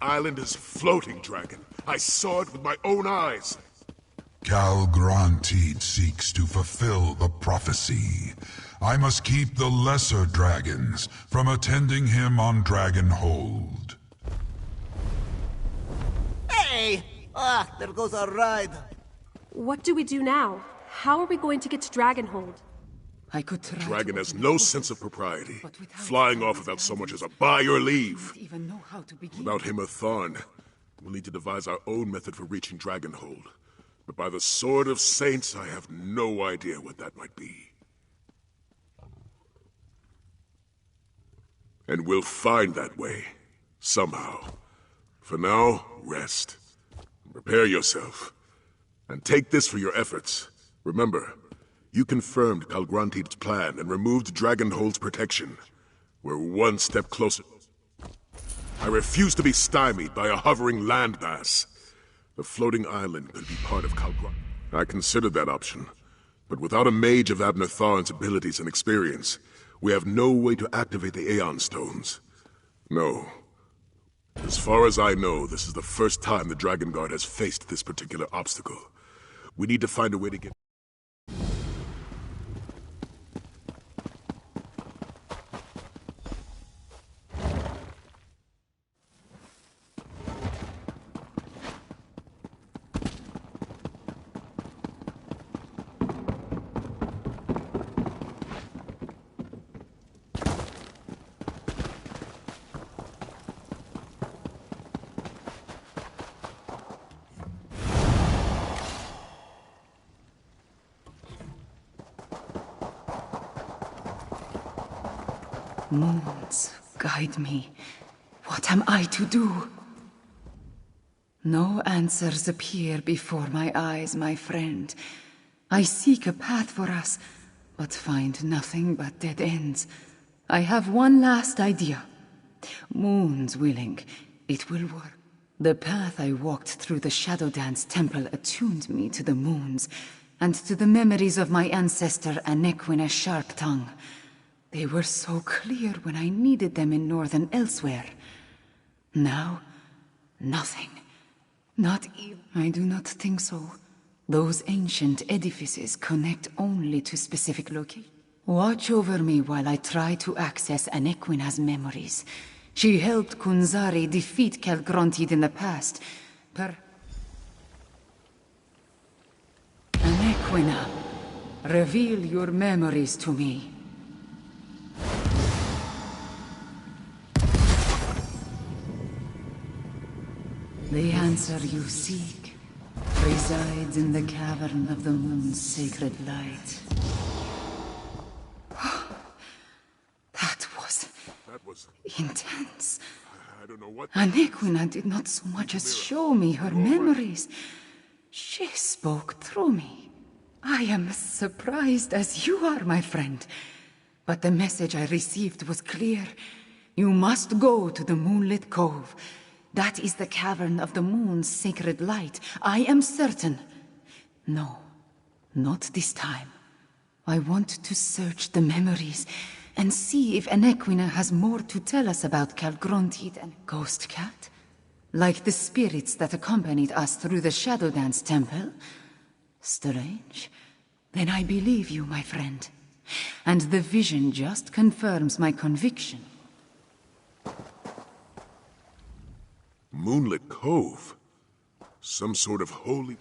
island is floating, dragon. I saw it with my own eyes. Calgrantid seeks to fulfill the prophecy. I must keep the lesser dragons from attending him on Dragonhold. Hey! Ah, there goes our ride. What do we do now? How are we going to get to Dragonhold? I could try. Dragon has no sense of propriety, flying off without so much as a buy or leave. Even know how to begin. Without him or Tharn, we'll need to devise our own method for reaching Dragonhold. But by the Sword of Saints, I have no idea what that might be. And we'll find that way, somehow. For now, rest. Prepare yourself. And take this for your efforts. Remember, you confirmed Calgrantid's plan and removed Dragonhold's protection. We're one step closer. I refuse to be stymied by a hovering landmass. The floating island could be part of Calgrant. I considered that option. But without a mage of Abner Tharn's abilities and experience, we have no way to activate the Aeon Stones. No. As far as I know, this is the first time the Dragon Guard has faced this particular obstacle. We need to find a way to get... Moons, guide me. What am I to do? No answers appear before my eyes, my friend. I seek a path for us, but find nothing but dead ends. I have one last idea. Moons willing, it will work. The path I walked through the Shadow Dance Temple attuned me to the moons, and to the memories of my ancestor Anequina Sharptongue. They were so clear when I needed them in Northern elsewhere. Now, nothing. Not even... I do not think so. Those ancient edifices connect only to specific locations. Watch over me while I try to access Anequina's memories. She helped Kunzari defeat Calgrantid in the past. Anequina, reveal your memories to me. The answer you seek resides in the cavern of the moon's sacred light. That was intense. I don't know what... Anequina did not so much as show me her memories. She spoke through me. I am as surprised as you are, my friend. But the message I received was clear. You must go to the Moonlit Cove. That is the cavern of the moon's sacred light. I am certain. No, not this time. I want to search the memories and see if Anequina has more to tell us about Calgrantid and Ghost Cat. Like the spirits that accompanied us through the Shadow Dance Temple. Strange. Then I believe you, my friend. And the vision just confirms my conviction. Moonlit Cove? Some sort of holy...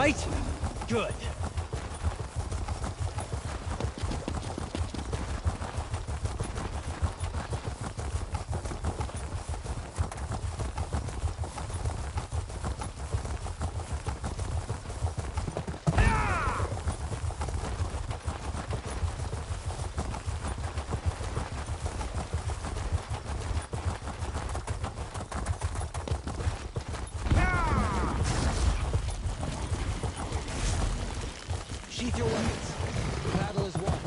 right? Good. Sheath your weapons. The battle is won.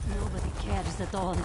Nobody cares at all.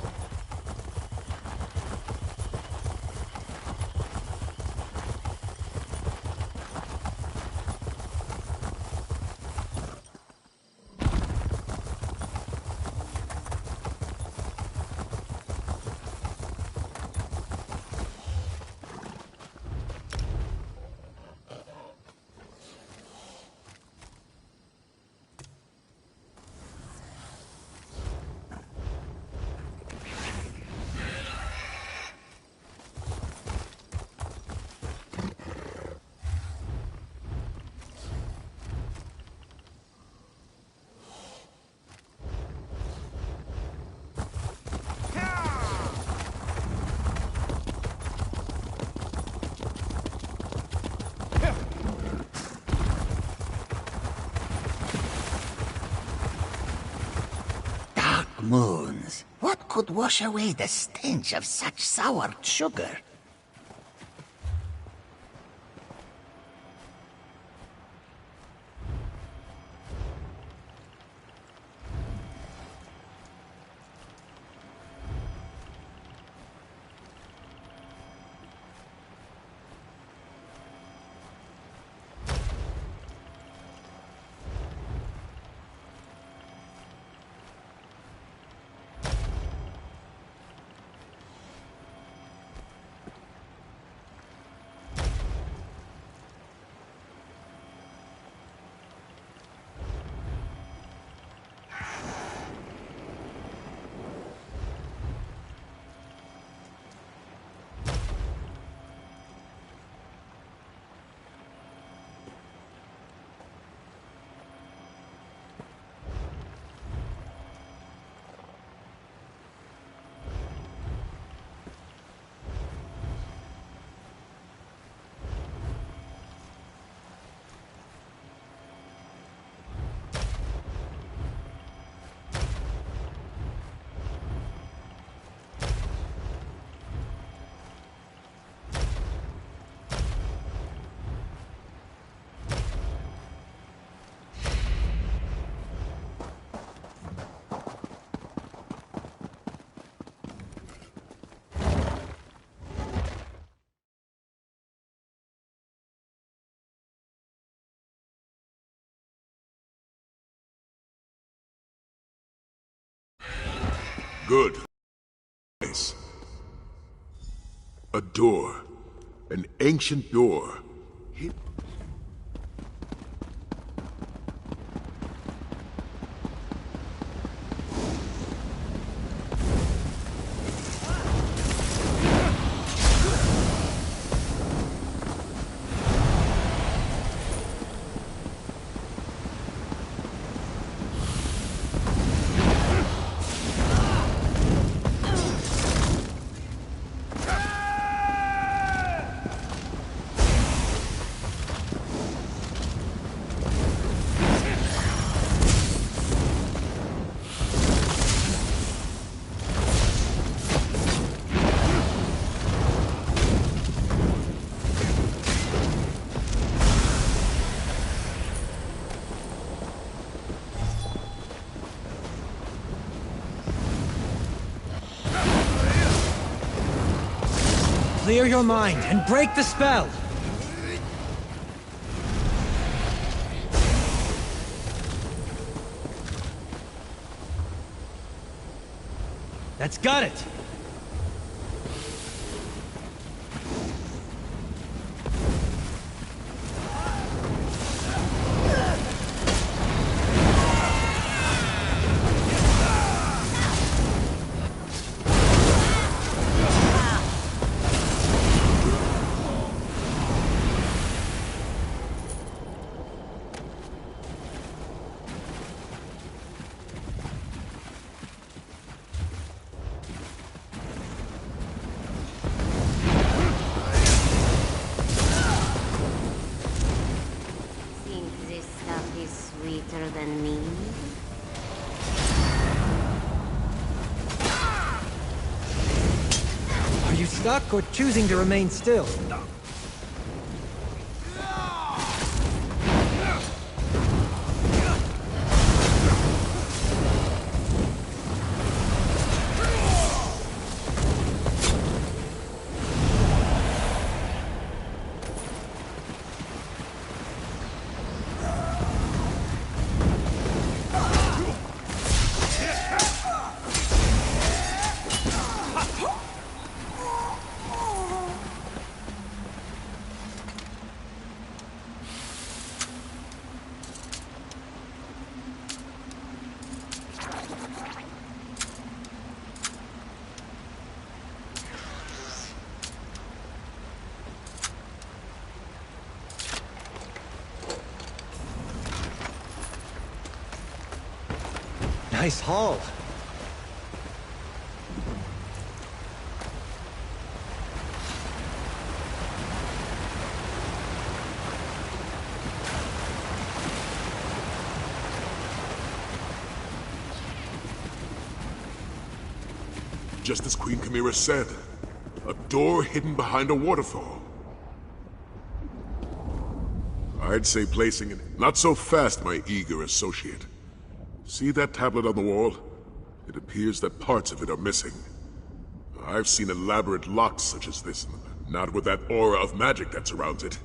Moons. What could wash away the stench of such sour sugar? Good. Nice. A door. An ancient door. Clear your mind and break the spell! That's got it! you stuck or choosing to remain still? Nice haul. Just as Queen Chimera said, a door hidden behind a waterfall. I'd say placing it. Not so fast, my eager associate. See that tablet on the wall? It appears that parts of it are missing. I've seen elaborate locks such as this, not with that aura of magic that surrounds it.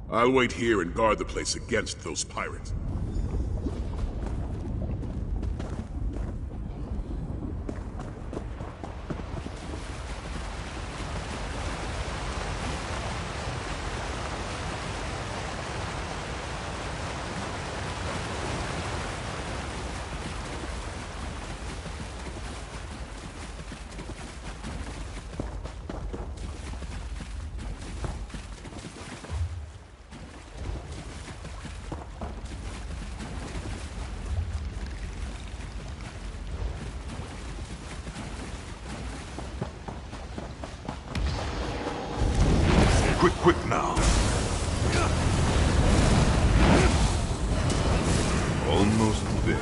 I'll wait here and guard the place against those pirates. Quick now. Almost there.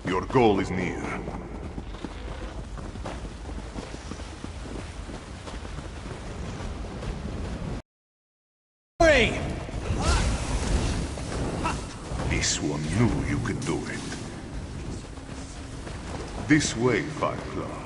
Your goal is near. Hurry! This one knew you could do it. This way, Firefly.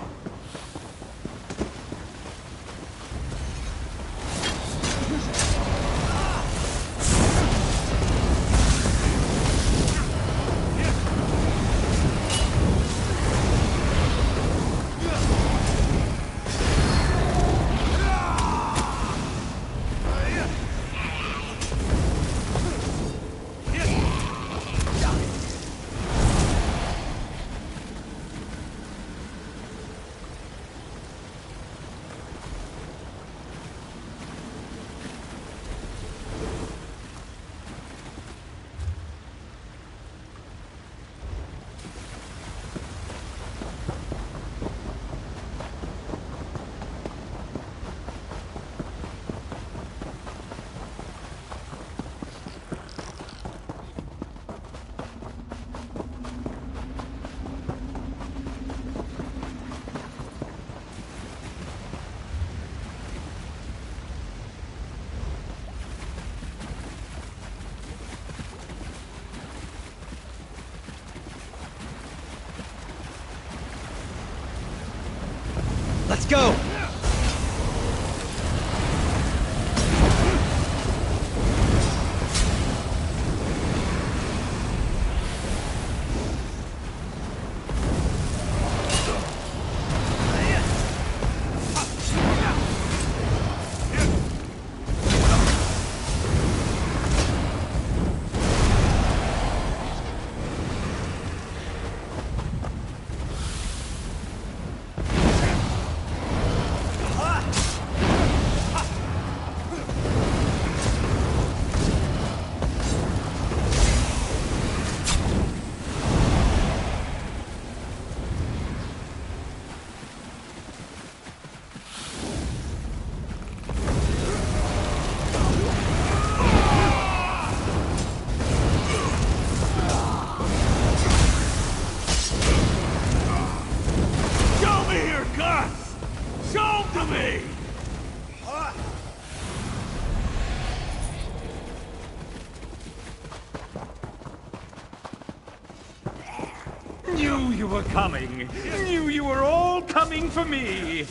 Let's go! Knew you were coming. Knew you were all coming for me.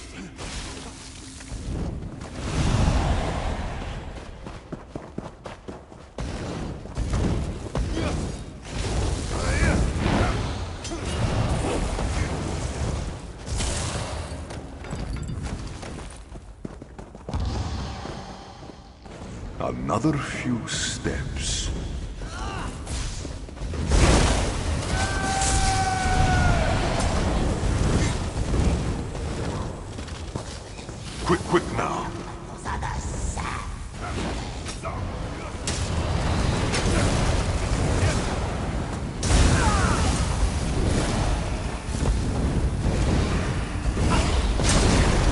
Another few steps. Quick now.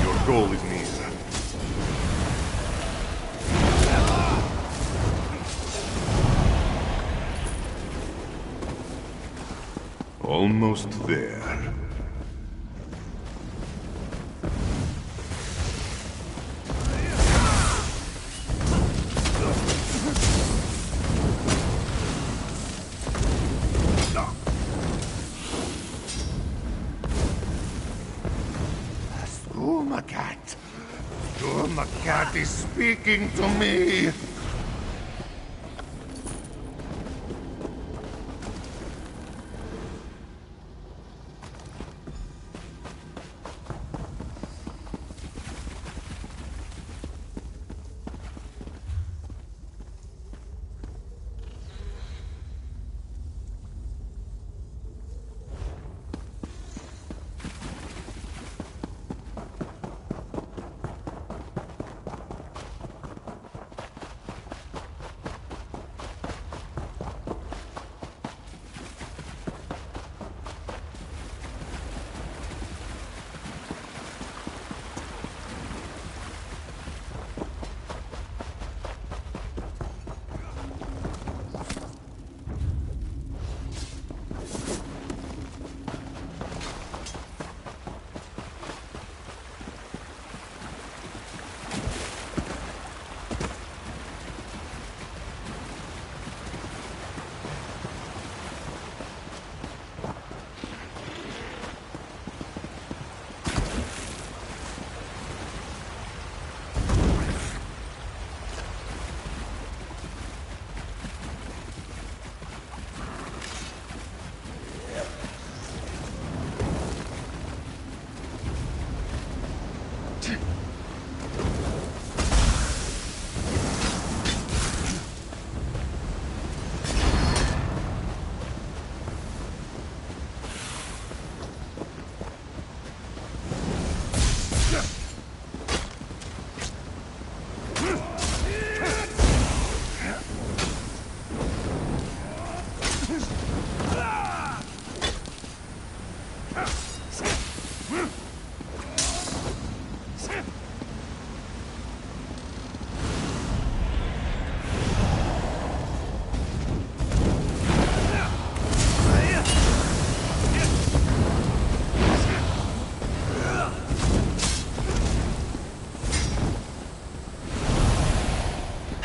Your goal is near. Almost there. Stumacat. Stumacat is speaking to me.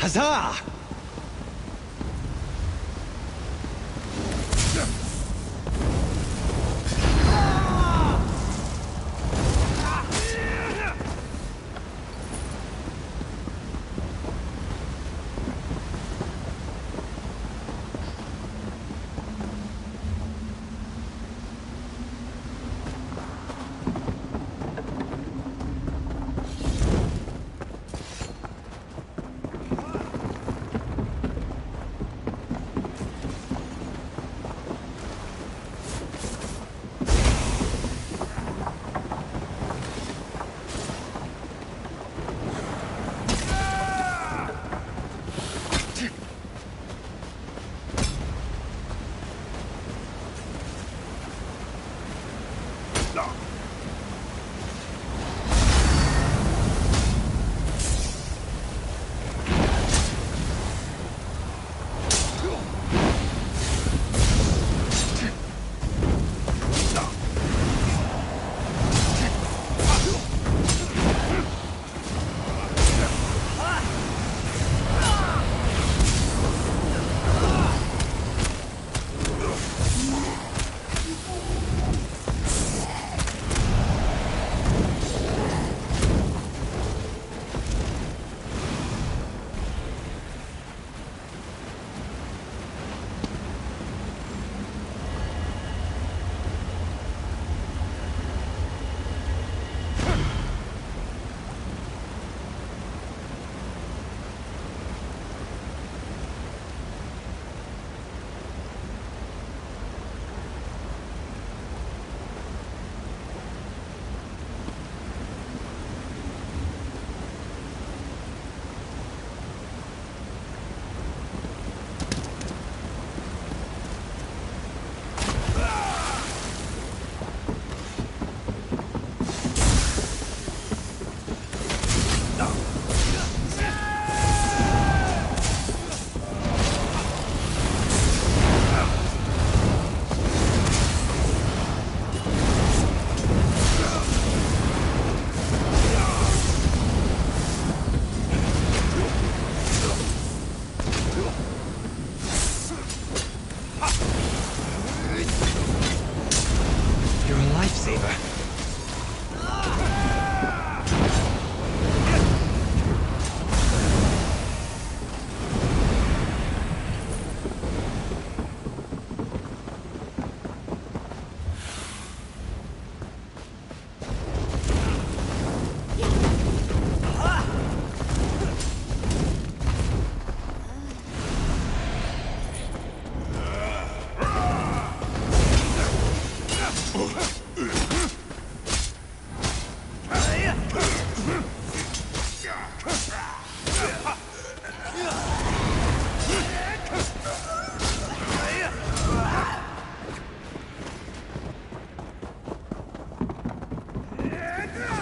Huzzah!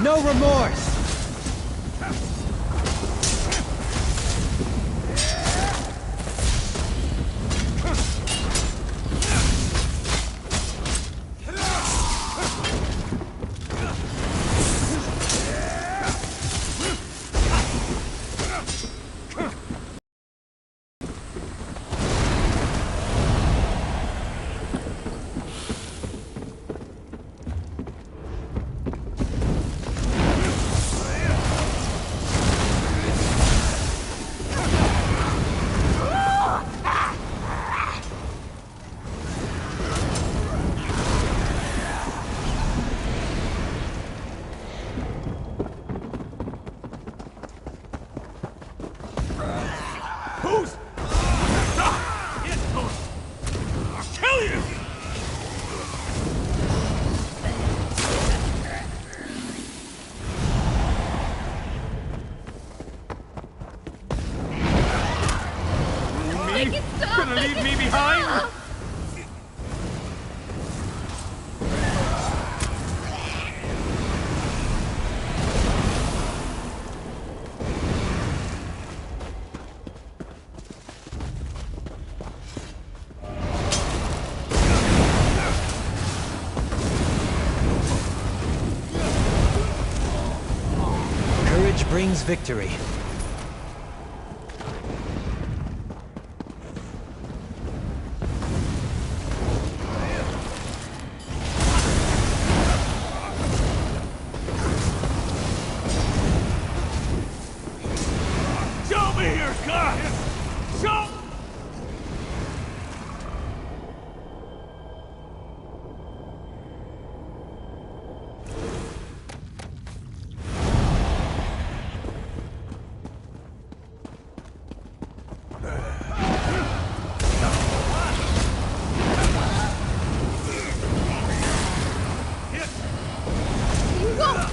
no remorse! Gonna leave me behind? Courage brings victory.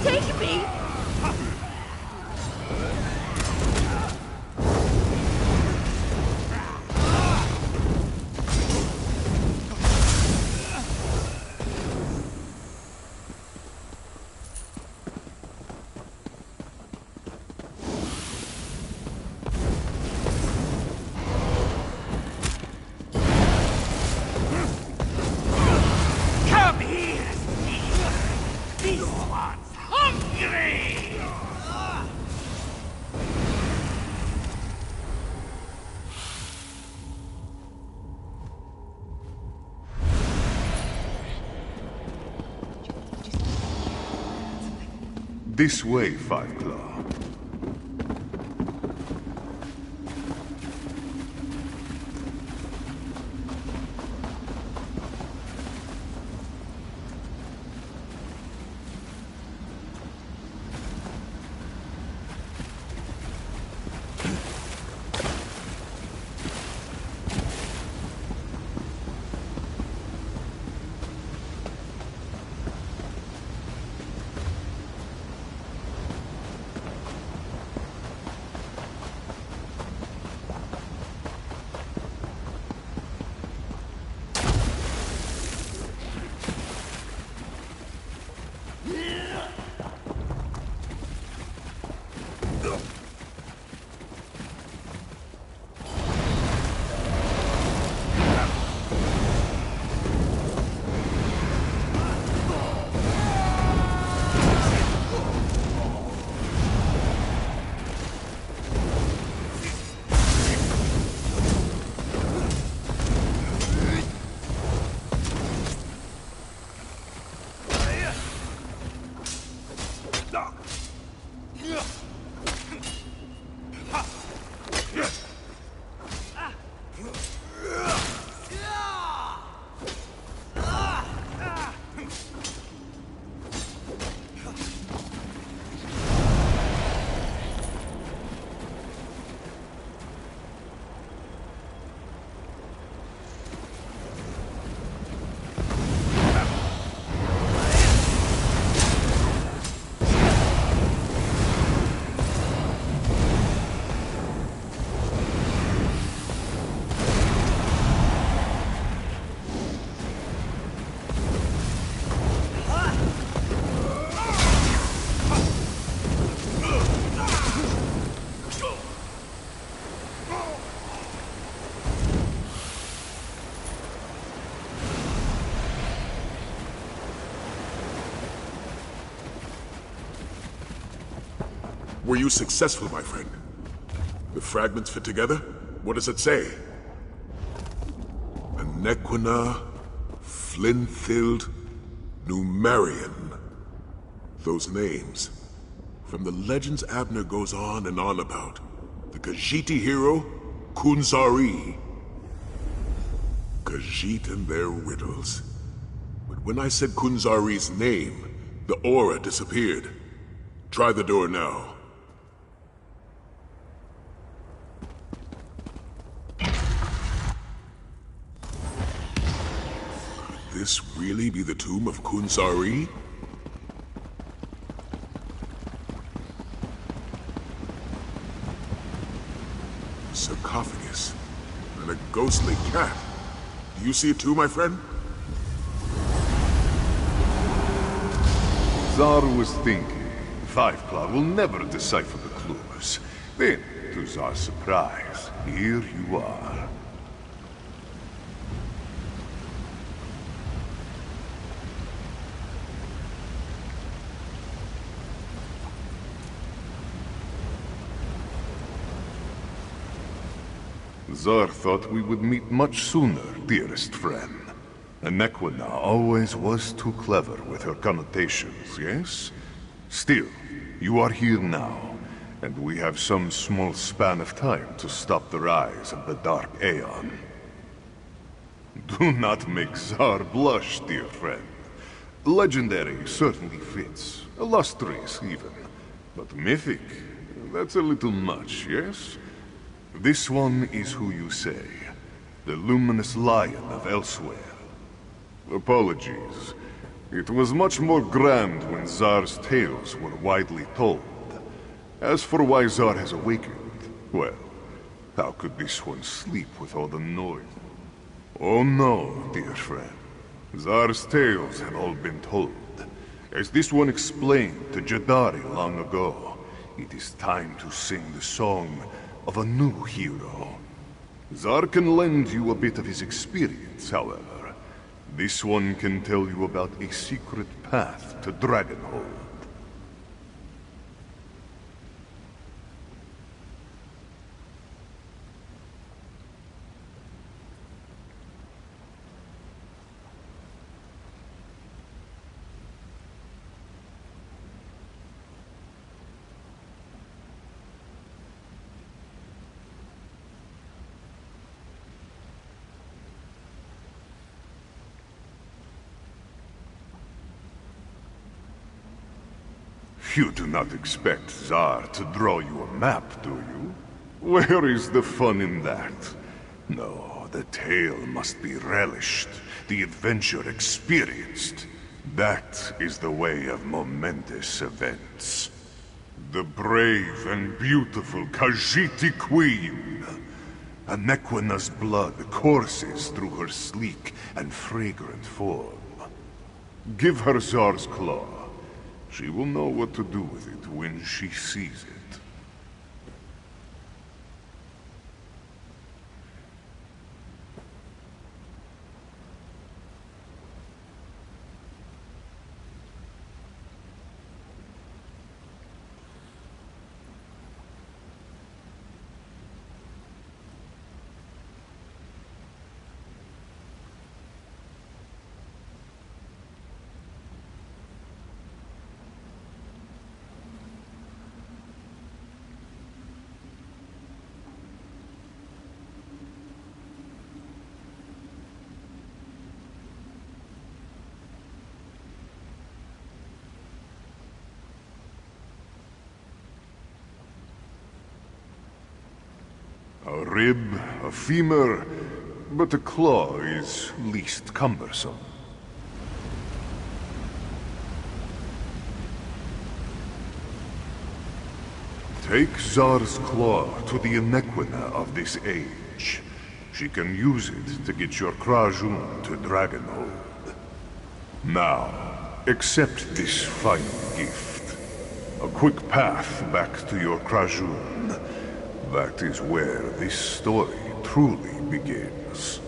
Take me! Come here, Steve! These ones hungry! This way, Five Claw. Were you successful, my friend? The fragments fit together? What does it say? Anequina, Flinthild, Numerian. Those names. From the legends Abner goes on and on about. The Khajiiti hero, Kunzari. Khajiit and their riddles. But when I said Kunzari's name, the aura disappeared. Try the door now. Could this really be the tomb of Kunzari? Sarcophagus. And a ghostly cat. Do you see it too, my friend? Zar was thinking, Fiveclaw will never decipher the clues. Then, to Zar's surprise, here you are. Zar thought we would meet much sooner, dearest friend. Anequina always was too clever with her connotations, yes? Still, you are here now, and we have some small span of time to stop the rise of the Dark Aeon. Do not make Zar blush, dear friend. Legendary certainly fits, illustrious even. But mythic, that's a little much, yes? This one is who you say, the luminous lion of elsewhere. Apologies. It was much more grand when Zar's tales were widely told. As for why Zar has awakened, well, how could this one sleep with all the noise? Oh no, dear friend. Zar's tales have all been told. As this one explained to Jadari long ago, it is time to sing the song of a new hero. Zar can lend you a bit of his experience, however. This one can tell you about a secret path to Dragonhold. You do not expect Zar to draw you a map, do you? Where is the fun in that? No, the tale must be relished, the adventure experienced. That is the way of momentous events. The brave and beautiful Khajiiti Queen. Anequina's blood courses through her sleek and fragrant form. Give her Zar's claw. She will know what to do with it when she sees it. A rib, a femur, but a claw is least cumbersome. Take Zar's claw to the Anequina of this age. She can use it to get your Krajun to Dragonhold. Now, accept this final gift. A quick path back to your Krajun. That is where this story truly begins.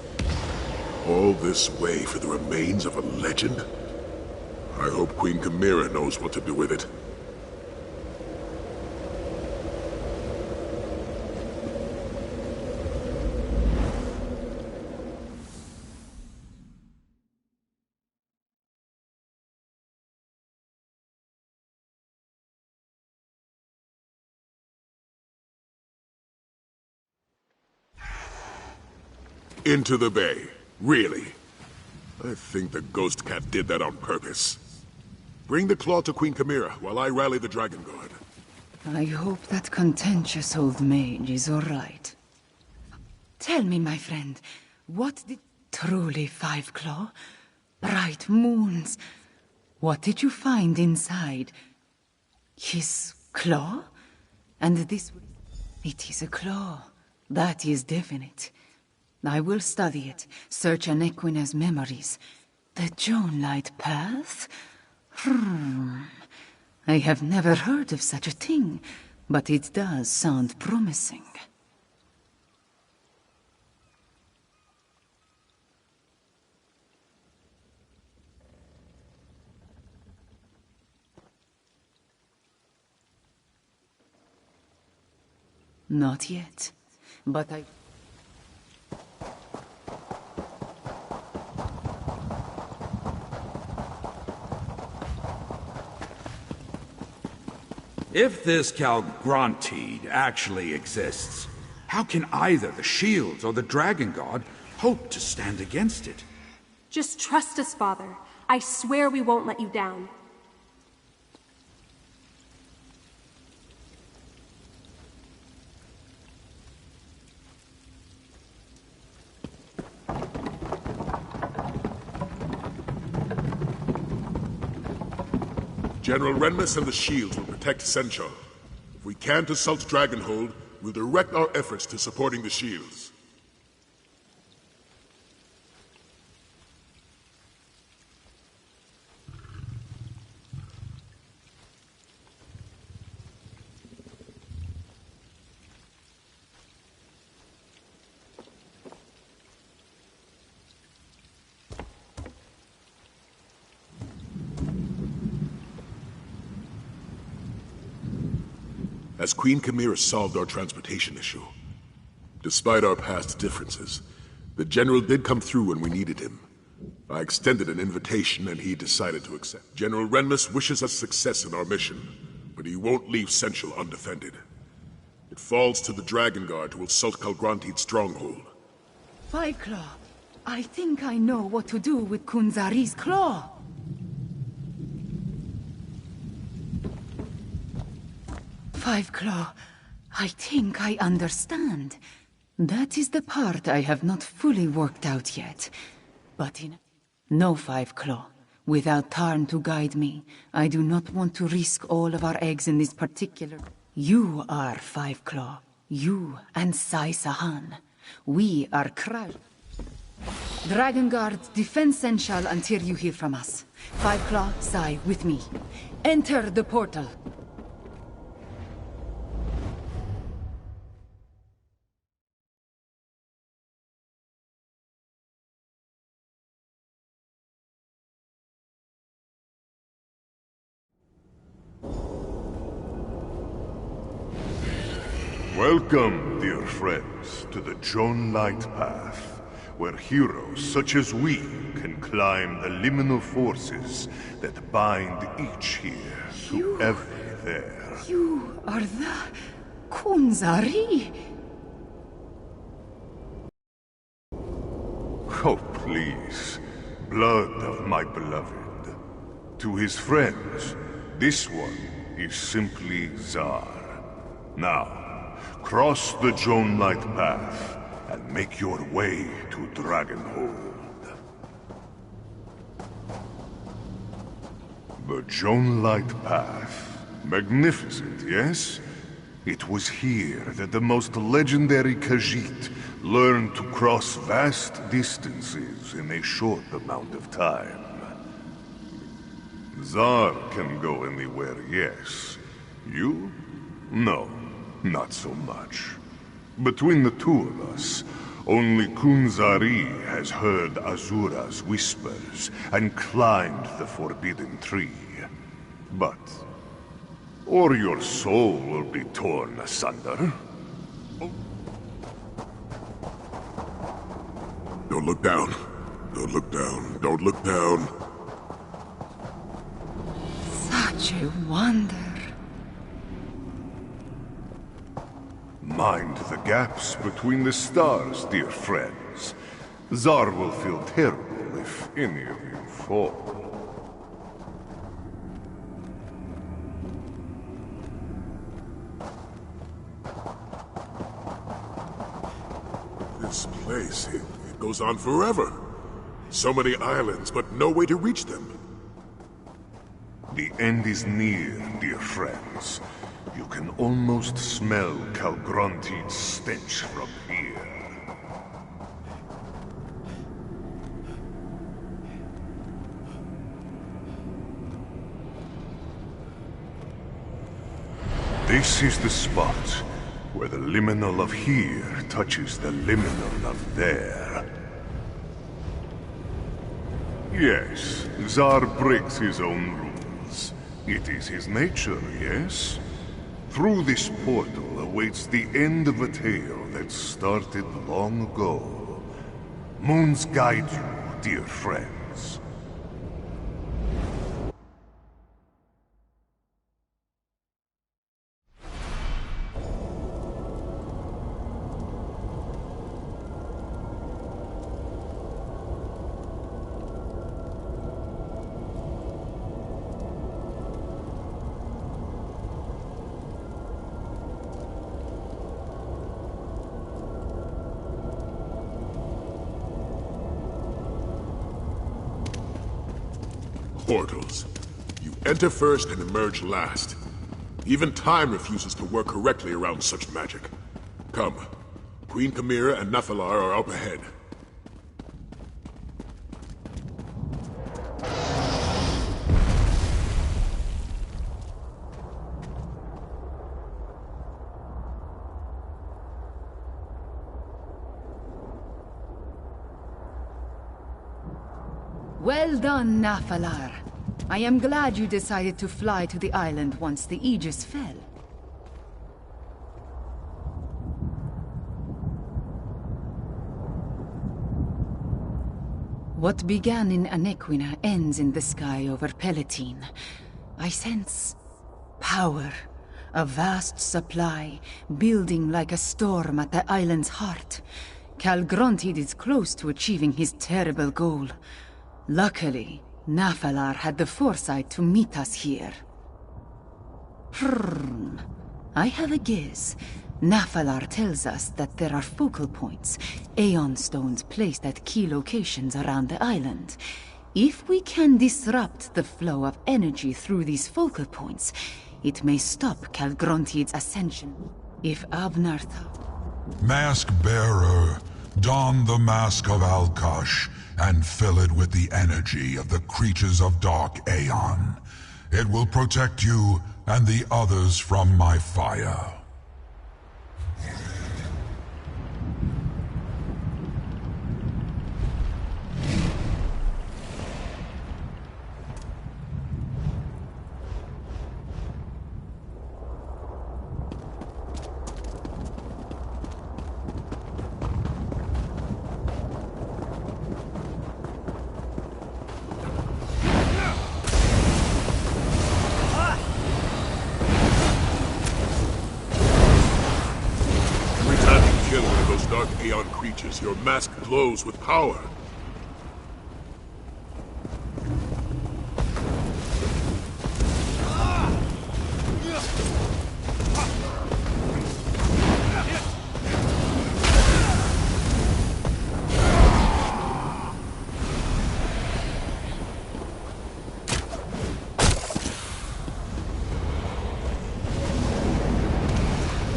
All this way for the remains of a legend? I hope Queen Chimera knows what to do with it. into the bay. Really? I think the Ghost Cat did that on purpose. Bring the claw to Queen Chimera while I rally the Dragon Guard. I hope that contentious old mage is all right. Tell me, my friend, what did... Truly, Five Claw? Bright moons. What did you find inside? His claw? And this... It is a claw. That is definite. I will study it, search Anequina's memories. The Jonelight Path? I have never heard of such a thing, but it does sound promising. Not yet, but I... If this Calgrantide actually exists, how can either the shields or the Dragon God hope to stand against it? Just trust us, Father. I swear we won't let you down. General Renmus and the shields will protect Senchal. If we can't assault Dragonhold, we'll direct our efforts to supporting the shields. As Queen Chimera solved our transportation issue, despite our past differences, the General did come through when we needed him. I extended an invitation and he decided to accept. General Renmus wishes us success in our mission, but he won't leave Senchal undefended. It falls to the Dragon Guard to assault Calgrantide's stronghold. Five Claw, I think I know what to do with Kunzari's claw. Five Claw, I think I understand. That is the part I have not fully worked out yet. But No, Five Claw. Without Tarn to guide me, I do not want to risk all of our eggs in this particular... You are Five Claw. You and Sai Sahan. We are Dragon Guard, defend Senchal until you hear from us. Five Claw, Sai, with me. Enter the portal. Welcome, dear friends, to the Jonelight Path, where heroes such as we can climb the liminal forces that bind each here to every there. You are the... Kunzari? Oh, please. Blood of my beloved. To his friends, this one is simply Zar. Now, cross the Jonelight Path and make your way to Dragonhold. The Jonelight Path. Magnificent, yes? It was here that the most legendary Khajiit learned to cross vast distances in a short amount of time. Zar can go anywhere, yes. You? No. Not so much. Between the two of us, only Kunzari has heard Azura's whispers and climbed the forbidden tree. But... or your soul will be torn asunder. Don't look down. Don't look down. Don't look down. Such a wonder. Mind the gaps between the stars, dear friends, Zar will feel terrible if any of you fall. This place, it goes on forever. So many islands, but no way to reach them. The end is near, dear friends. You can almost smell Calgronti's stench from here. This is the spot where the liminal of here touches the liminal of there. Yes, Zar breaks his own rules. It is his nature, yes? Through this portal awaits the end of a tale that started long ago. Moons guide you, dear friends. Portals. You enter first and emerge last. Even time refuses to work correctly around such magic. Come. Queen Chimera and Nephilar are up ahead. Well done, Nephilar. I am glad you decided to fly to the island once the Aegis fell. What began in Anequina ends in the sky over Palatine. I sense power, a vast supply, building like a storm at the island's heart. Calgrontiid is close to achieving his terrible goal. Luckily, Nephilar had the foresight to meet us here. I have a guess. Nephilar tells us that there are focal points, Aeon Stones placed at key locations around the island. If we can disrupt the flow of energy through these focal points, it may stop Calgrontiid's ascension. If Abnartha... Mask Bearer, don the mask of Alkash and fill it with the energy of the creatures of Dark Aeon. It will protect you and the others from my fire. Dark Aeon creatures, your mask glows with power.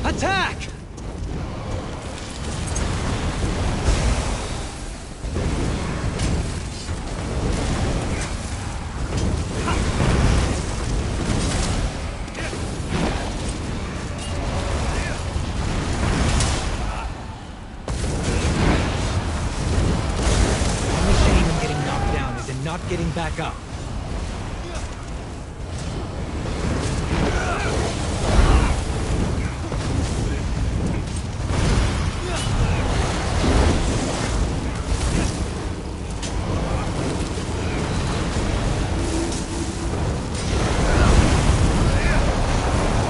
Attack! Not getting back up.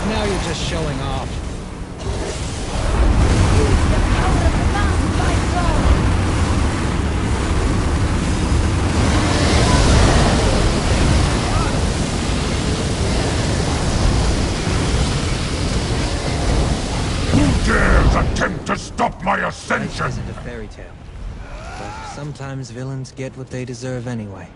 Now you're just showing off. This isn't a fairy tale. But sometimes villains get what they deserve anyway.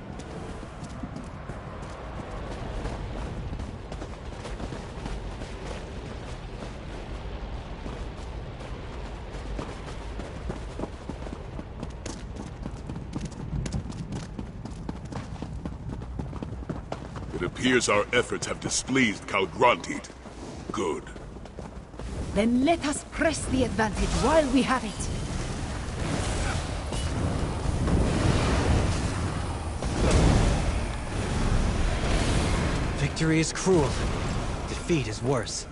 It appears our efforts have displeased Calgrontit. Good. Then let us press the advantage while we have it. Victory is cruel. Defeat is worse.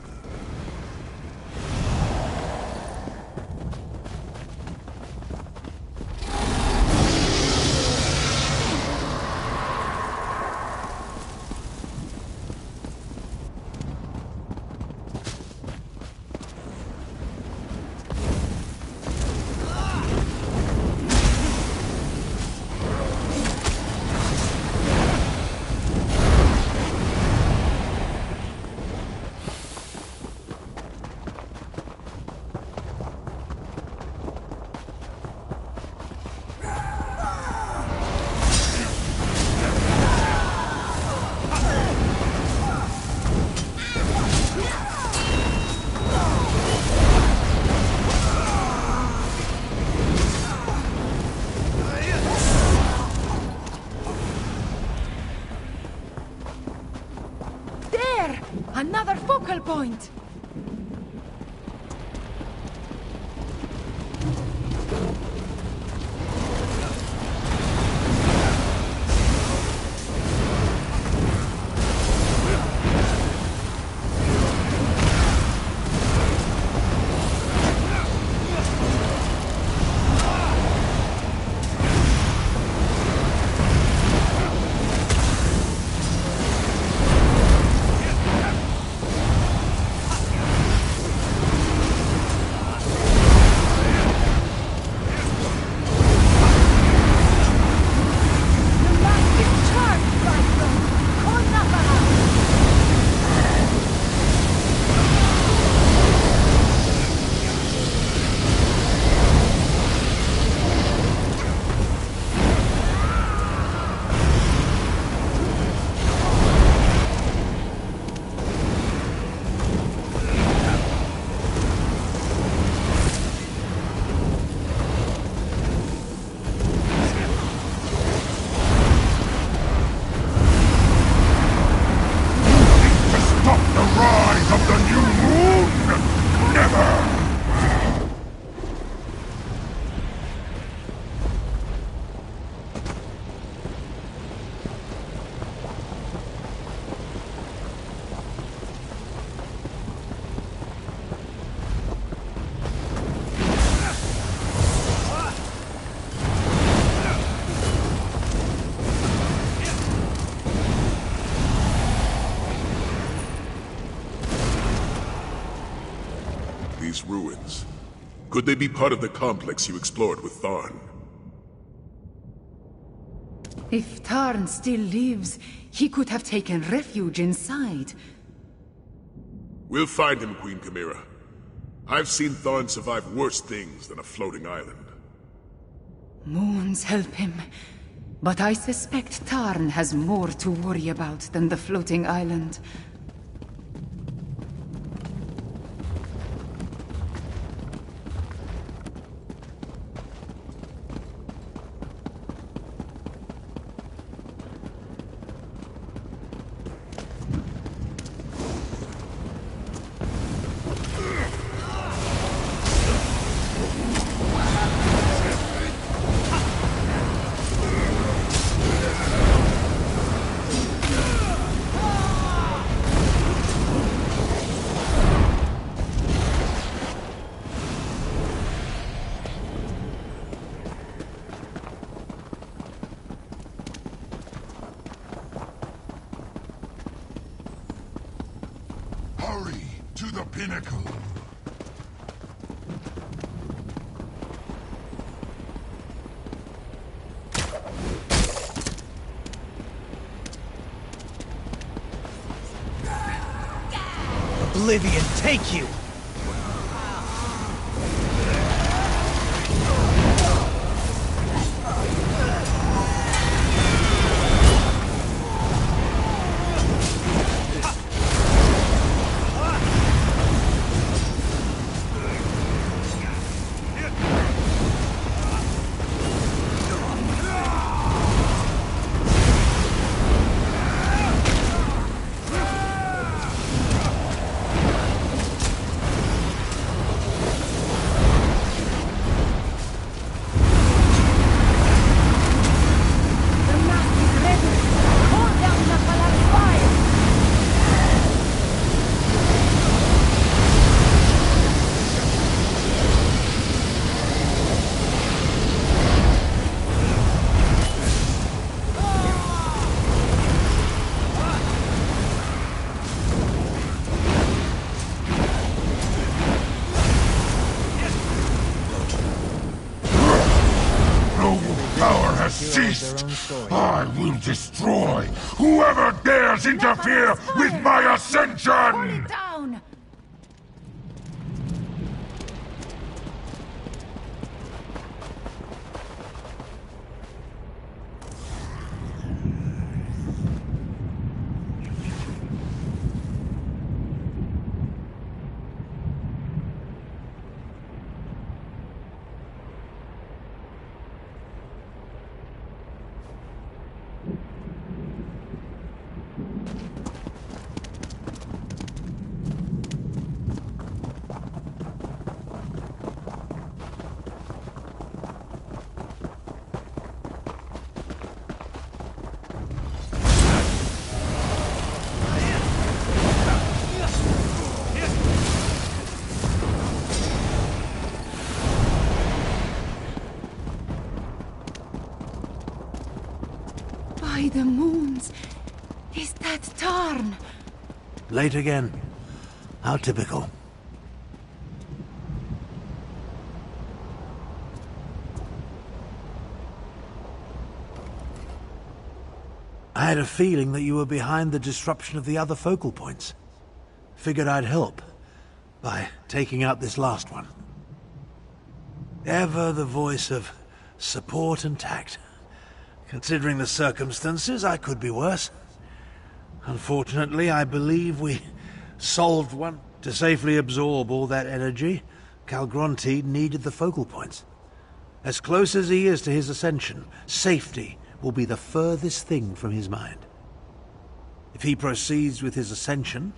Another focal point! These ruins. Could they be part of the complex you explored with Tharn? If Tarn still lives, he could have taken refuge inside. We'll find him, Queen Chimera. I've seen Tharn survive worse things than a floating island. Moons help him, but I suspect Tarn has more to worry about than the floating island. Hurry to the pinnacle. Oblivion take you! power has ceased. I will destroy whoever dares interfere with my ascension! Down! By the moons! Is that Tarn? Late again. How typical. I had a feeling that you were behind the disruption of the other focal points. Figured I'd help by taking out this last one. Ever the voice of support and tact. Considering the circumstances, I could be worse. Unfortunately, I believe we solved one. To safely absorb all that energy, Calgronti needed the focal points. As close as he is to his ascension, safety will be the furthest thing from his mind. If he proceeds with his ascension,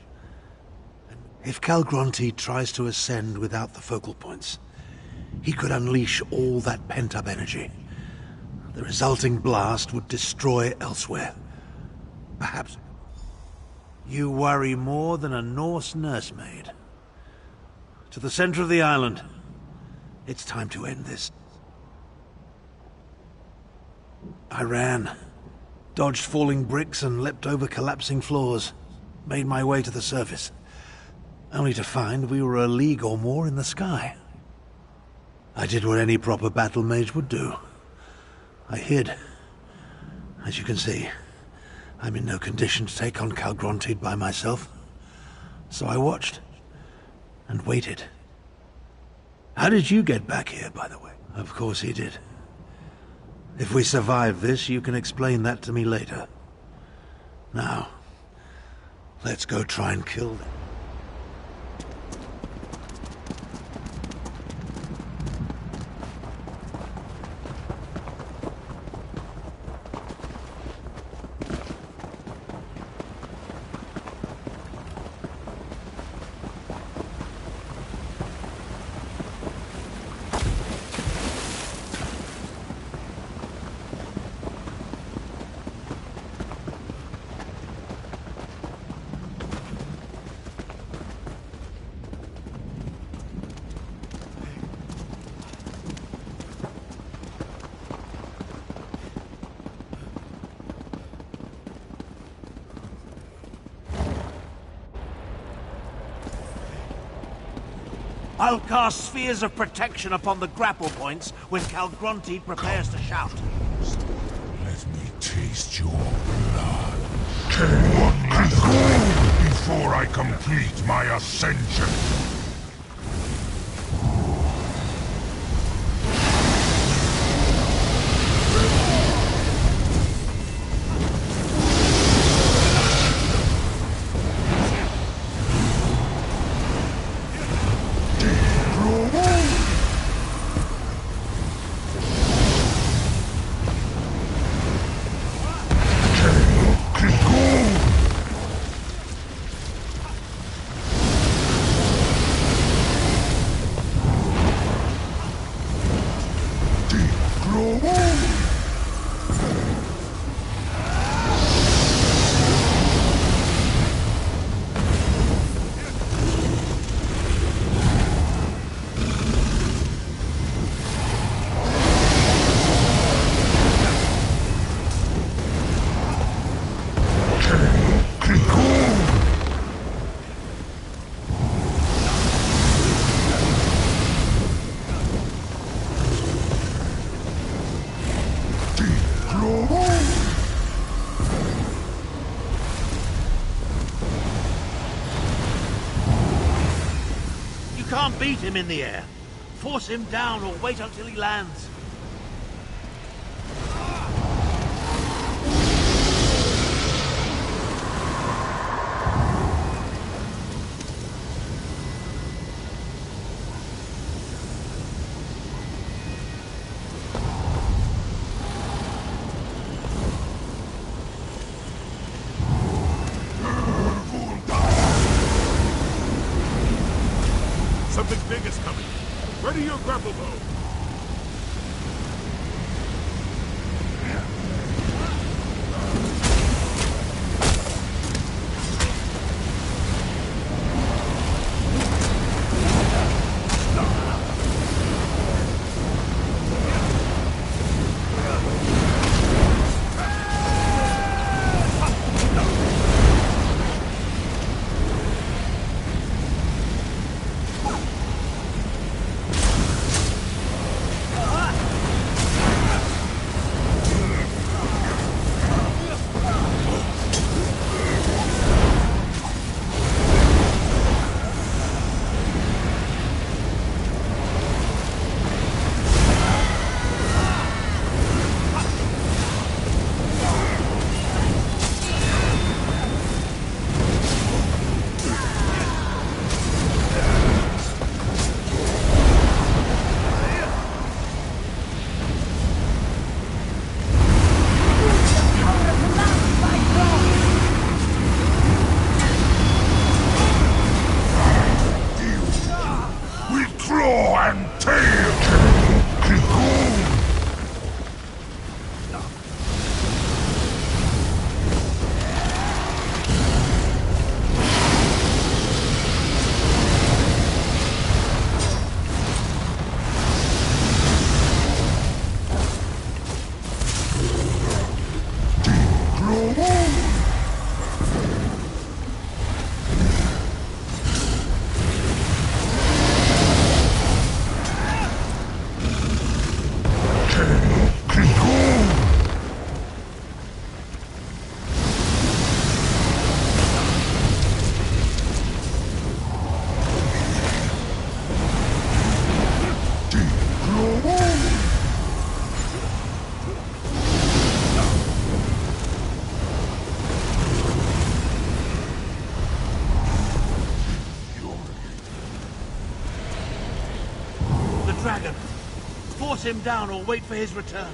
if Calgronti tries to ascend without the focal points, he could unleash all that pent-up energy. The resulting blast would destroy elsewhere. Perhaps you worry more than a Norse nursemaid. To the center of the island. It's time to end this. I ran, dodged falling bricks and leapt over collapsing floors, made my way to the surface, only to find we were a league or more in the sky. I did what any proper battle mage would do. I hid. As you can see, I'm in no condition to take on Calgronti by myself. So I watched and waited. How did you get back here, by the way? Of course he did. If we survive this, you can explain that to me later. Now, let's go try and kill them. I'll cast spheres of protection upon the grapple points when Calgronti prepares to shout. Let me taste your blood. Before I complete my ascension. can't beat him in the air. Force him down or wait until he lands. Something big is coming. Ready your grapple bow. Dragon. Force him down or wait for his return.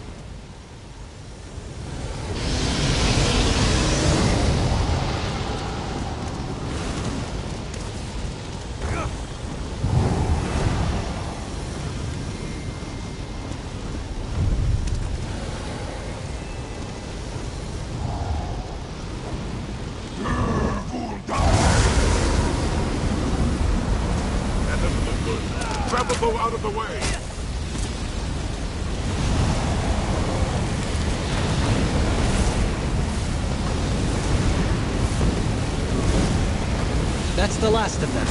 Grab a bow out of the way. That's the last of them.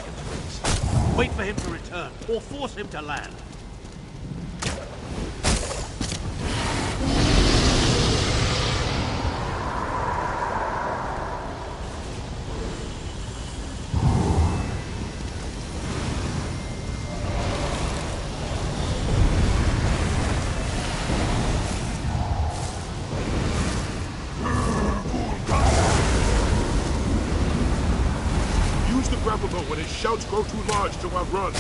dragon's wings. Wait for him to return, or force him to land. When his shouts grow too large to outrun.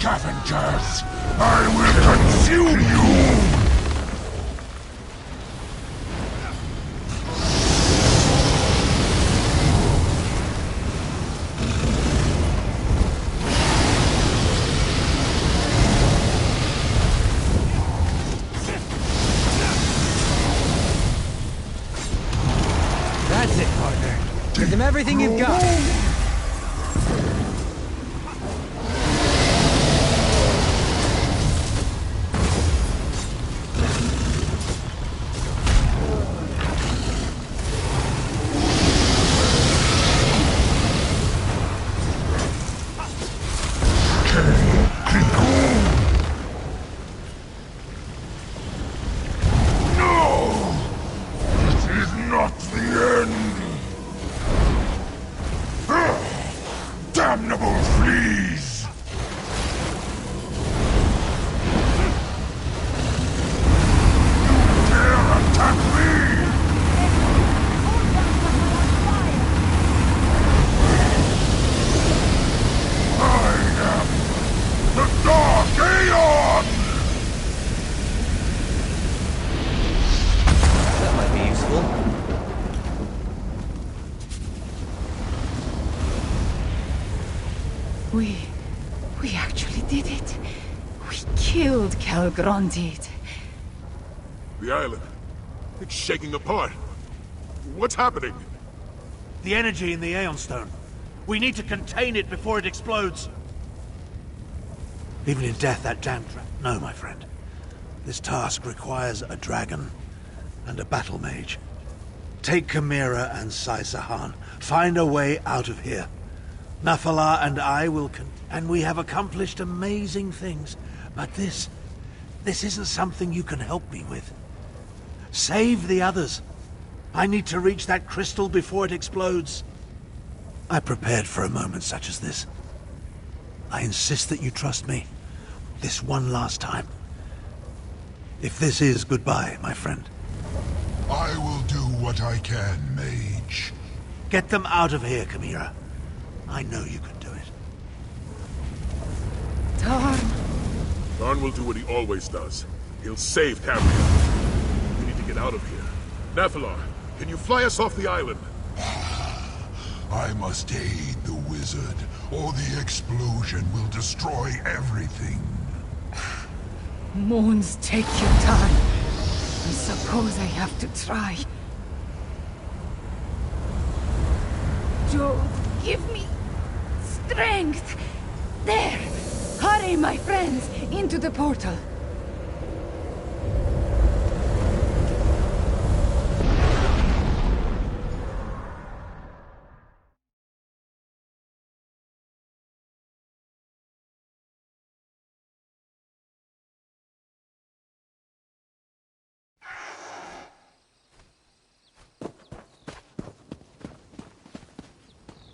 Scavengers! I will consume you! That's it, partner. Give them everything you've got. Damnable fleas! You dare attack me! I am the Dark Aeon! That might be useful. We actually did it. We killed Calgronted. The island. It's shaking apart. What's happening? The energy in the Aeon Stone. We need to contain it before it explodes. Even in death, that damn No, my friend. This task requires a dragon and a battle mage. Take Chimera and Sai Sahan. Find a way out of here. Nafala and I will and we have accomplished amazing things. But this isn't something you can help me with. Save the others. I need to reach that crystal before it explodes. I prepared for a moment such as this. I insist that you trust me. This one last time. If this is goodbye, my friend. I will do what I can, mage. Get them out of here, Chimera. I know you can do it. Tarn! Tarn will do what he always does. He'll save Caria. We need to get out of here. Nephilar, can you fly us off the island? I must aid the wizard, or the explosion will destroy everything. Moons take you, Tarn. I suppose I have to try. Joe, give me strength. There! Hurry, my friends, into the portal.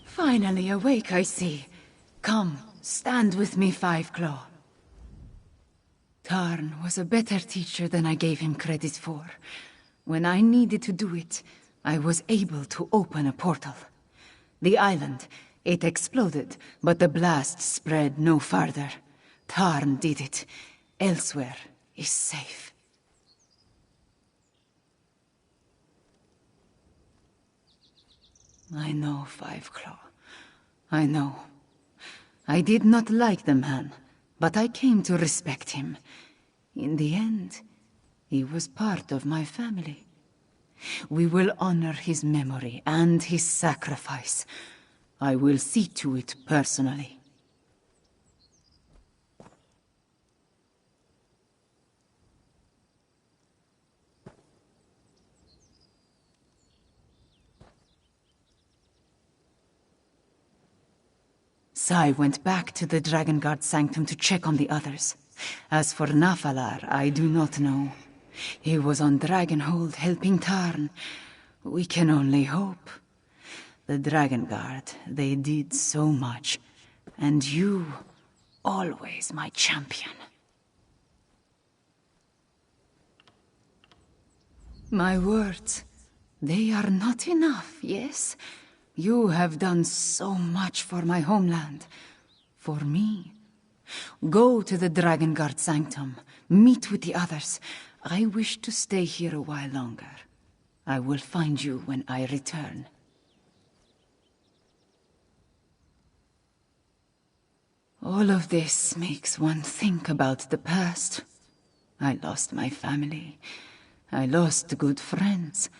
Finally awake, I see. Come, stand with me, Five Claw. Tarn was a better teacher than I gave him credit for. When I needed to do it, I was able to open a portal. The island, it exploded, but the blast spread no farther. Tarn did it. Elsewhere is safe. I know, Five Claw. I know. I did not like the man, but I came to respect him. In the end, he was part of my family. We will honor his memory and his sacrifice. I will see to it personally. Sai went back to the Dragon Guard sanctum to check on the others. As for Nafalar, I do not know. He was on Dragonhold helping Tarn. We can only hope. The Dragon Guard, they did so much. And you, always my champion. My words, they are not enough, yes? You have done so much for my homeland. For me. Go to the Dragon Guard sanctum. Meet with the others. I wish to stay here a while longer. I will find you when I return. All of this makes one think about the past. I lost my family. I lost good friends.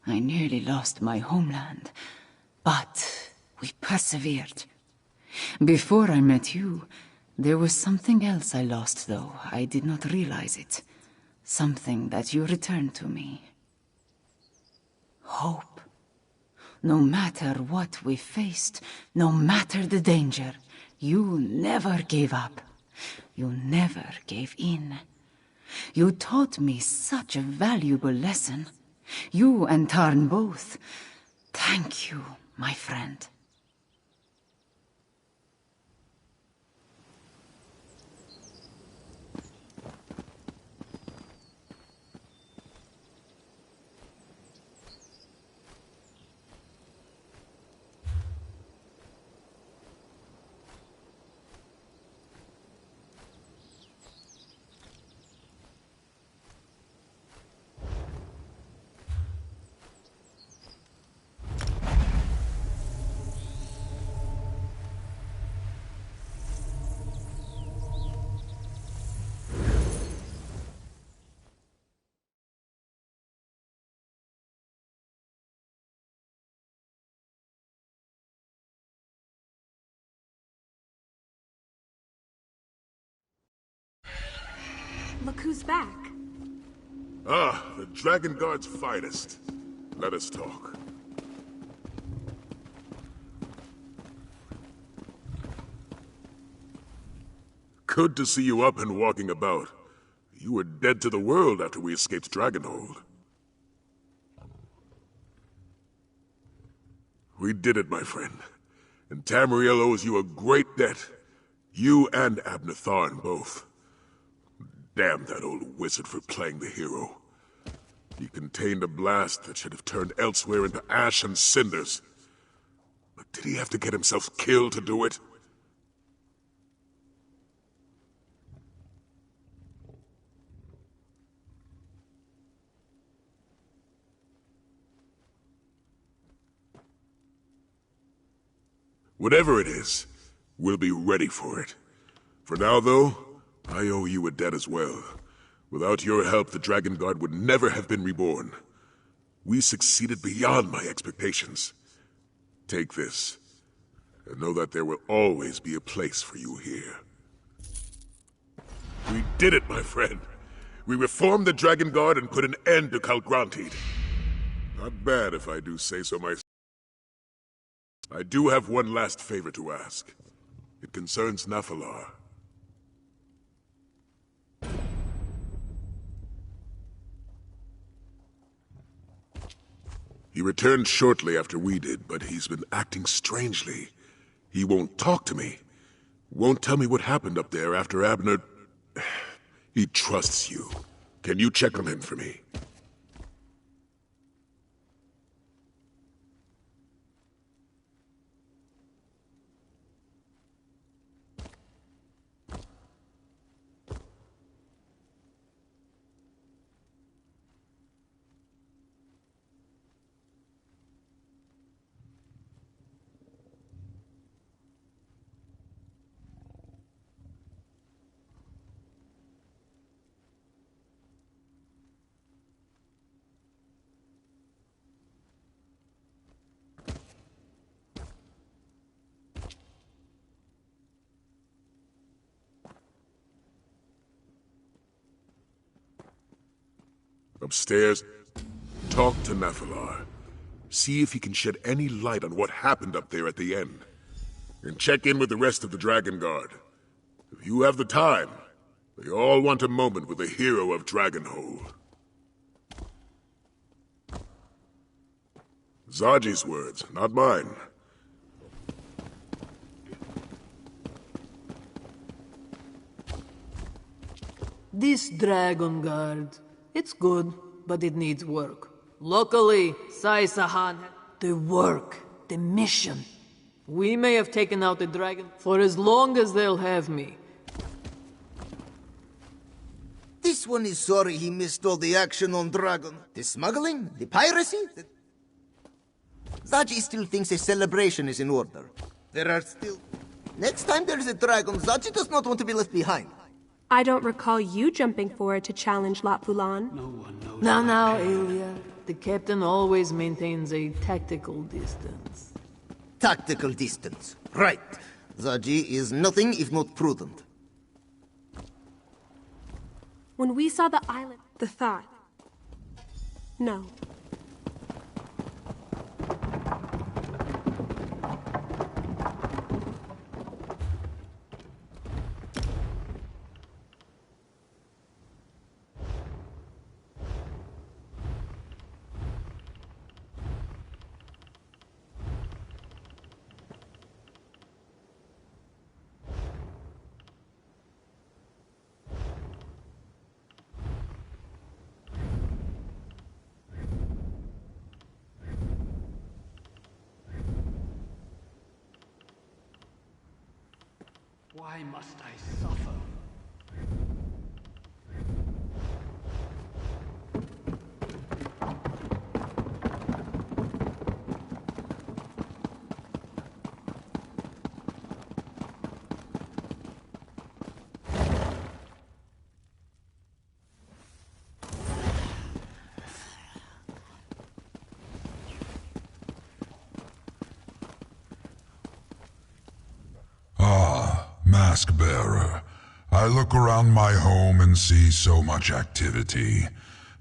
I nearly lost my homeland. But we persevered. Before I met you, there was something else I lost, though. I did not realize it. Something that you returned to me. Hope. No matter what we faced, no matter the danger, you never gave up. You never gave in. You taught me such a valuable lesson. You and Tarn both. Thank you, my friend. Look who's back. Ah, the Dragon Guard's finest. Let us talk. Good to see you up and walking about. You were dead to the world after we escaped Dragonhold. We did it, my friend. And Tamriel owes you a great debt. You and Abner Tharn both. Damn that old wizard for playing the hero. He contained a blast that should have turned elsewhere into ash and cinders. But did he have to get himself killed to do it? Whatever it is, we'll be ready for it. For now, though, I owe you a debt as well. Without your help, the Dragon Guard would never have been reborn. We succeeded beyond my expectations. Take this, and know that there will always be a place for you here. We did it, my friend. We reformed the Dragon Guard and put an end to Calgrantid. Not bad, if I do say so myself. I do have one last favor to ask. It concerns Nafalar. He returned shortly after we did, but he's been acting strangely. He won't talk to me. Won't tell me what happened up there after Abner... He trusts you. Can you check on him for me? Upstairs, talk to Nephilar. See if he can shed any light on what happened up there at the end. And check in with the rest of the Dragon Guard. If you have the time, they all want a moment with the hero of Dragonhold. Zaji's words, not mine. This Dragon Guard, it's good, but it needs work. Luckily, Sai Sahan, the work, the mission. We may have taken out the dragon for as long as they'll have me. This one is sorry he missed all the action on Dragon. The smuggling, the piracy. Zaji still thinks a celebration is in order. There are still... Next time there is a dragon, Zaji does not want to be left behind. I don't recall you jumping forward to challenge Lat Fulan. No one knows. Now, Aelia. The captain always maintains a tactical distance. Tactical distance. Right. Zaji is nothing if not prudent. When we saw the island, the thought. No. Why must I suffer? Mask-bearer, I look around my home and see so much activity.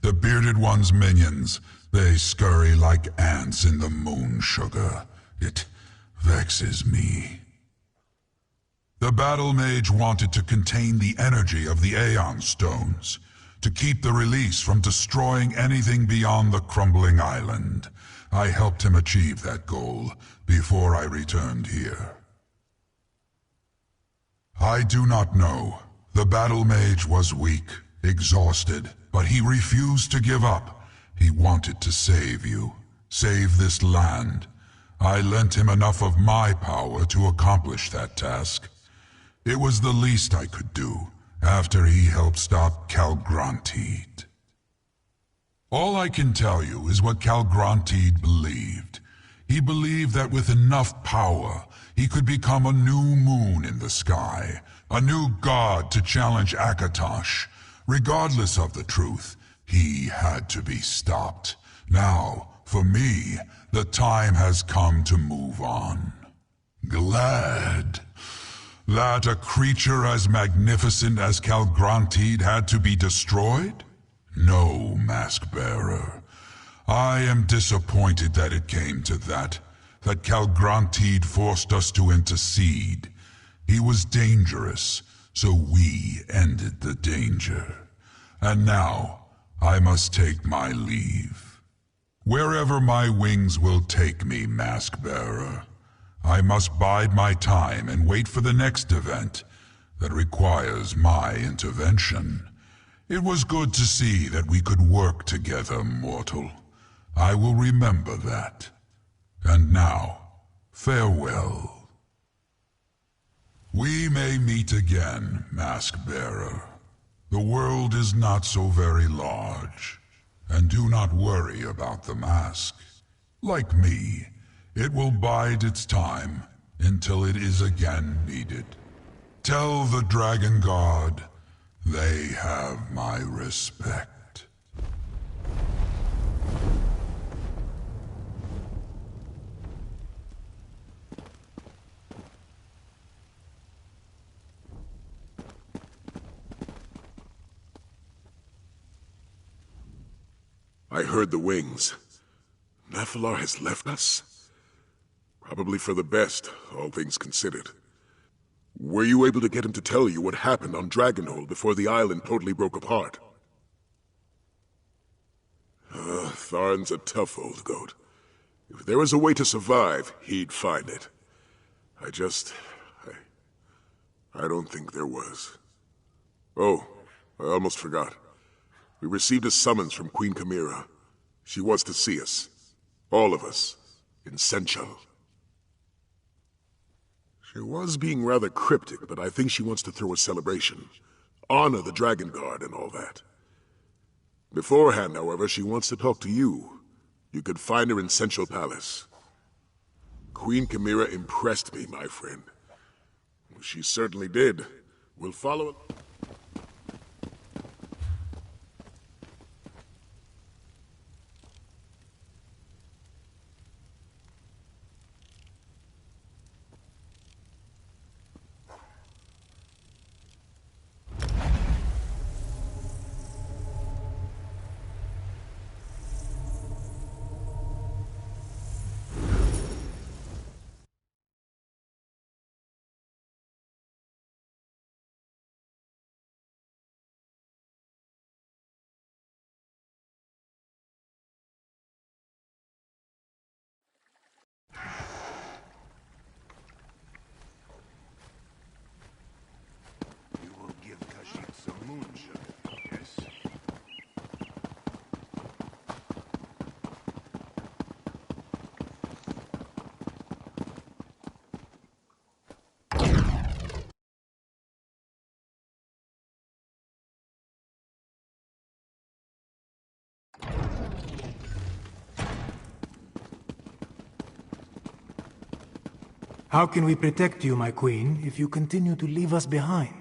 The Bearded One's minions, they scurry like ants in the moon sugar. It vexes me. The Battle Mage wanted to contain the energy of the Aeon Stones, to keep the release from destroying anything beyond the crumbling island. I helped him achieve that goal before I returned here. I do not know. The Battle Mage was weak, exhausted, but he refused to give up. He wanted to save you, save this land. I lent him enough of my power to accomplish that task. It was the least I could do, after he helped stop Calgrantid. All I can tell you is what Calgrantid believed. He believed that with enough power, he could become a new moon in the sky, a new god to challenge Akatosh. Regardless of the truth, he had to be stopped. Now, for me, the time has come to move on. Glad that a creature as magnificent as Calgrantid had to be destroyed? No, Mask-bearer. I am disappointed that it came to that Calgrantid forced us to intercede. He was dangerous, so we ended the danger. And now, I must take my leave. Wherever my wings will take me, Mask-bearer, I must bide my time and wait for the next event that requires my intervention. It was good to see that we could work together, mortal. I will remember that. And now, farewell. We may meet again, Mask-Bearer. The world is not so very large, and do not worry about the mask. Like me, it will bide its time until it is again needed. Tell the Dragon God they have my respect. I heard the wings. Nephilar has left us? Probably for the best, all things considered. Were you able to get him to tell you what happened on Dragonhold before the island totally broke apart? Tharn's a tough old goat. If there was a way to survive, he'd find it. I don't think there was. Oh, I almost forgot. We received a summons from Queen Chimera. She wants to see us. All of us. In Senchal. She was being rather cryptic, but I think she wants to throw a celebration. Honor the Dragon Guard and all that. Beforehand, however, she wants to talk to you. You could find her in Senchal Palace. Queen Chimera impressed me, my friend. She certainly did. We'll follow it. How can we protect you, my queen, if you continue to leave us behind?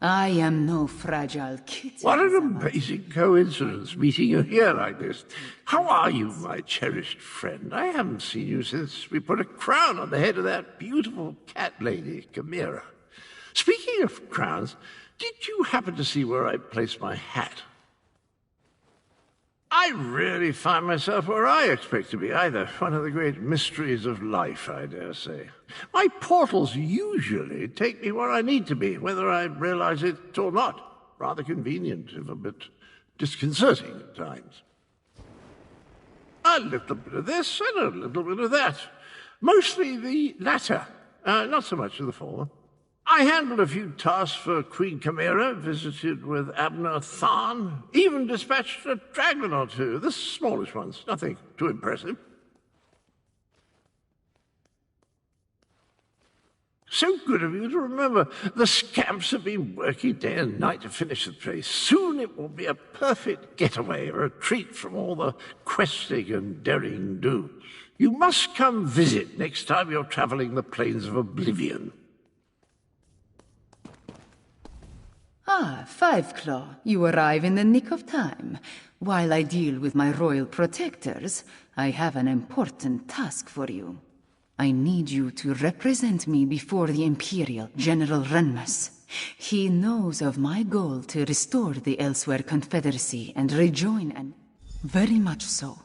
I am no fragile kitten. What an amazing coincidence, meeting you here like this. How are you, my cherished friend? I haven't seen you since we put a crown on the head of that beautiful cat lady, Chimera. Speaking of crowns, did you happen to see where I placed my hat? I really find myself where I expect to be, either. One of the great mysteries of life, I dare say. My portals usually take me where I need to be, whether I realize it or not. Rather convenient, if a bit disconcerting at times. A little bit of this and a little bit of that. Mostly the latter, not so much of the former. I handled a few tasks for Queen Chimera, visited with Abner Tharn, even dispatched a dragon or two, the smallish ones, nothing too impressive. So good of you to remember. The scamps have been working day and night to finish the place. Soon it will be a perfect getaway, a retreat from all the questing and daring do. You must come visit next time you're traveling the plains of Oblivion. Ah, Five Claw, you arrive in the nick of time. While I deal with my royal protectors, I have an important task for you. I need you to represent me before the Imperial General Renmus. He knows of my goal to restore the Elsewhere Confederacy and rejoin and... Very much so.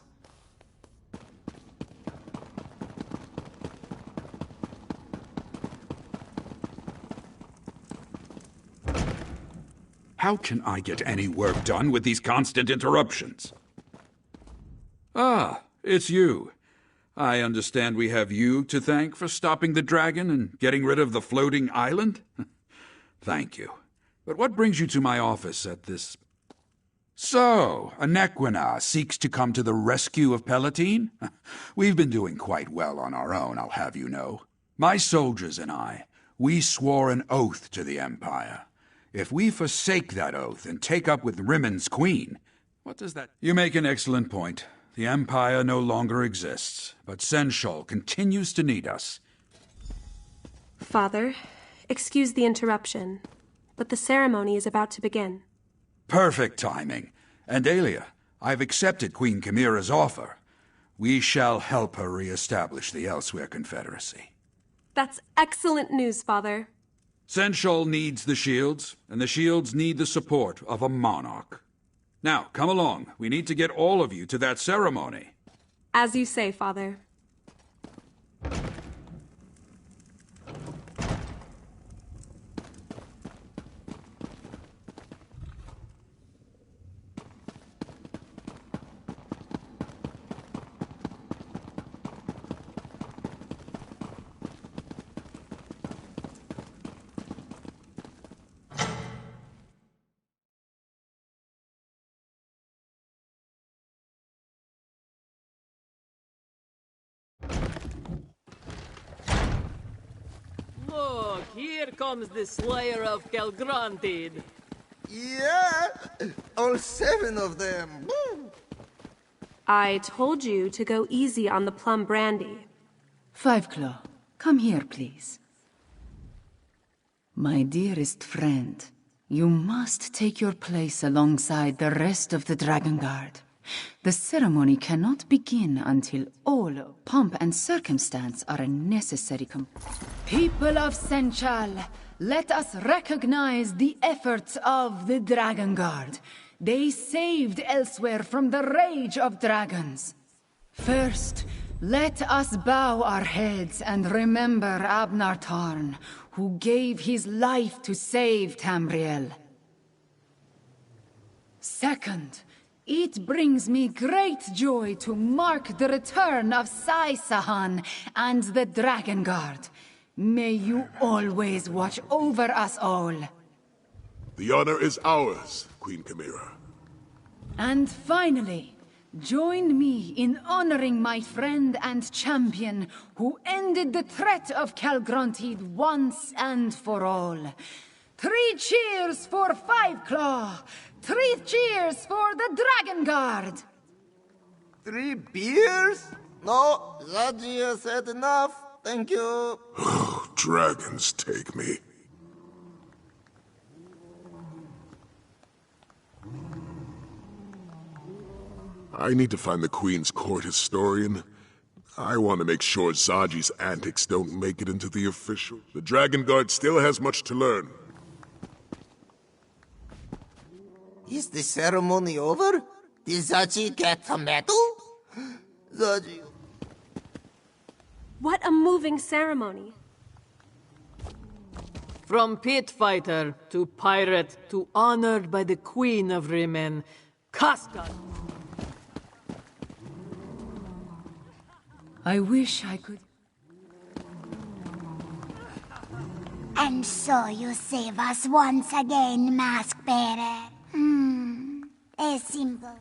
How can I get any work done with these constant interruptions? Ah, it's you. I understand we have you to thank for stopping the dragon and getting rid of the floating island? Thank you. But what brings you to my office at this So, Anequina seeks to come to the rescue of Palatine? We've been doing quite well on our own, I'll have you know. My soldiers and I, we swore an oath to the Empire. If we forsake that oath and take up with Rimmond's queen, what does that... You make an excellent point. The Empire no longer exists, but Senshal continues to need us. Father, excuse the interruption, but the ceremony is about to begin. Perfect timing. And Aelia, I've accepted Queen Chimera's offer. We shall help her re-establish the Elsewhere Confederacy. That's excellent news, Father. Senshal needs the shields, and the shields need the support of a monarch. Now, come along. We need to get all of you to that ceremony. As you say, Father. Look, here comes the Slayer of Calgrantid. Yeah, all 7 of them. Woo. I told you to go easy on the plum brandy. Five Claw, come here, please. My dearest friend, you must take your place alongside the rest of the Dragon Guard. The ceremony cannot begin until all pomp and circumstance are a necessary People of Senchal, let us recognize the efforts of the Dragon Guard. They saved Elsewhere from the rage of dragons. First, let us bow our heads and remember Abnar Tarn, who gave his life to save Tamriel. Second, it brings me great joy to mark the return of Sai-Sahan and the Dragon Guard. May you always watch over us all. The honor is ours, Queen Chimera. And finally, join me in honoring my friend and champion who ended the threat of Calgrantid once and for all. 3 cheers for Five Claw! 3 cheers for the Dragon Guard! 3 beers? No, Zaji said enough. Thank you. Dragons take me. I need to find the Queen's Court historian. I want to make sure Zaji's antics don't make it into the official. The Dragon Guard still has much to learn. Is the ceremony over? Did Zaji get the medal? Zaji... What a moving ceremony. From pit fighter to pirate to honored by the Queen of Rimmen, Casca. I wish I could... And so you save us once again, Mask Bearer. A simple